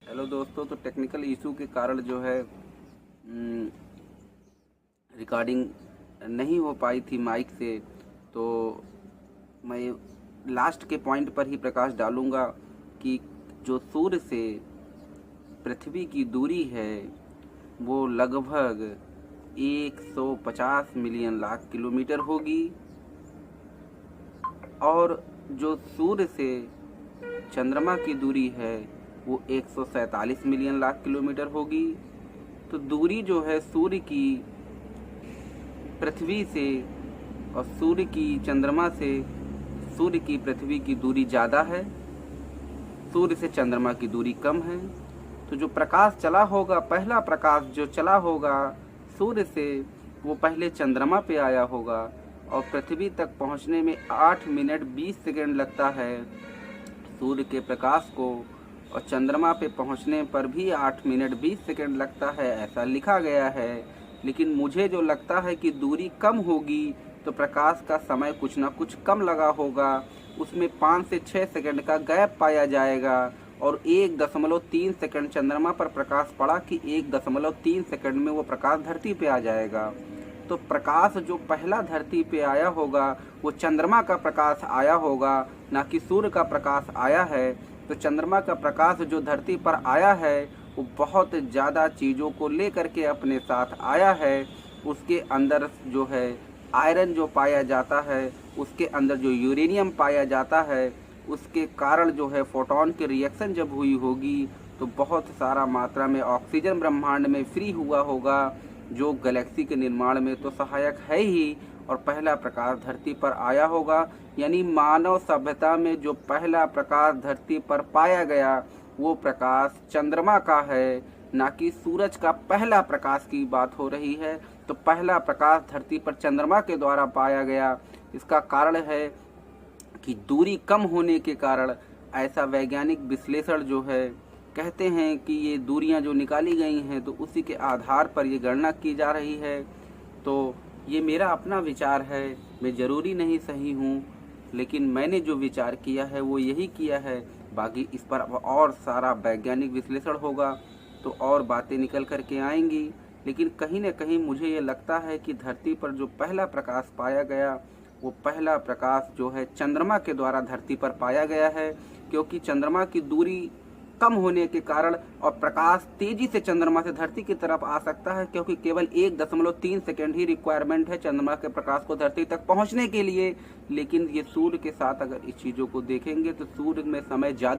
Hello दोस्तों, तो technical issue के कारण जो है रिकॉर्डिंग नहीं हो पाई थी माइक से। तो मैं लास्ट के पॉइंट पर ही प्रकाश डालूंगा कि जो सूर्य से पृथ्वी की दूरी है वो लगभग 150 मिलियन लाख किलोमीटर होगी, और जो सूर्य से चंद्रमा की दूरी है वो 147 मिलियन लाख किलोमीटर होगी। तो दूरी जो है सूर्य की पृथ्वी से और सूर्य की चंद्रमा से, सूर्य की पृथ्वी की दूरी ज़्यादा है, सूर्य से चंद्रमा की दूरी कम है। तो जो प्रकाश चला होगा, पहला प्रकाश जो चला होगा सूर्य से, वो पहले चंद्रमा पे आया होगा और पृथ्वी तक पहुंचने में 8 मिनट 20 सेकंड लगता है सूर्य के प्रकाश को, और चंद्रमा पे पहुंचने पर भी 8 मिनट 20 सेकंड लगता है, ऐसा लिखा गया है। लेकिन मुझे जो लगता है कि दूरी कम होगी तो प्रकाश का समय कुछ ना कुछ कम लगा होगा, उसमें 5 से 6 सेकंड का गैप पाया जाएगा, और 1.3 सेकंड चंद्रमा पर प्रकाश पड़ा कि 1.3 सेकंड में वो प्रकाश धरती पे आ जाएगा। तो प्रकाश जो पहला धरती पे आया होगा वो चंद्रमा का प्रकाश आया होगा, ना कि सूर्य का प्रकाश आया है। तो चंद्रमा का प्रकाश जो धरती पर आया है वो बहुत ज़्यादा चीज़ों को लेकर के अपने साथ आया है। उसके अंदर जो है आयरन जो पाया जाता है, उसके अंदर जो यूरेनियम पाया जाता है, उसके कारण जो है फोटोन की रिएक्शन जब हुई होगी तो बहुत सारा मात्रा में ऑक्सीजन ब्रह्मांड में फ्री हुआ होगा, जो गैलेक्सी के निर्माण में तो सहायक है ही, और पहला प्रकाश धरती पर आया होगा। यानी मानव सभ्यता में जो पहला प्रकाश धरती पर पाया गया वो प्रकाश चंद्रमा का है, ना कि सूरज का पहला प्रकाश की बात हो रही है। तो पहला प्रकाश धरती पर चंद्रमा के द्वारा पाया गया। इसका कारण है कि दूरी कम होने के कारण, ऐसा वैज्ञानिक विश्लेषण जो है कहते हैं कि ये दूरियां जो निकाली गई हैं तो उसी के आधार पर ये गणना की जा रही है। तो ये मेरा अपना विचार है, मैं ज़रूरी नहीं सही हूँ, लेकिन मैंने जो विचार किया है वो यही किया है। बाकी इस पर और सारा वैज्ञानिक विश्लेषण होगा तो और बातें निकल कर के आएंगी। लेकिन कहीं न कहीं मुझे ये लगता है कि धरती पर जो पहला प्रकाश पाया गया वो पहला प्रकाश जो है चंद्रमा के द्वारा धरती पर पाया गया है, क्योंकि चंद्रमा की दूरी कम होने के कारण और प्रकाश तेजी से चंद्रमा से धरती की तरफ आ सकता है, क्योंकि केवल 1.3 सेकंड ही रिक्वायरमेंट है चंद्रमा के प्रकाश को धरती तक पहुंचने के लिए। लेकिन ये सूर्य के साथ अगर इस चीज़ों को देखेंगे तो सूर्य में समय ज़्यादा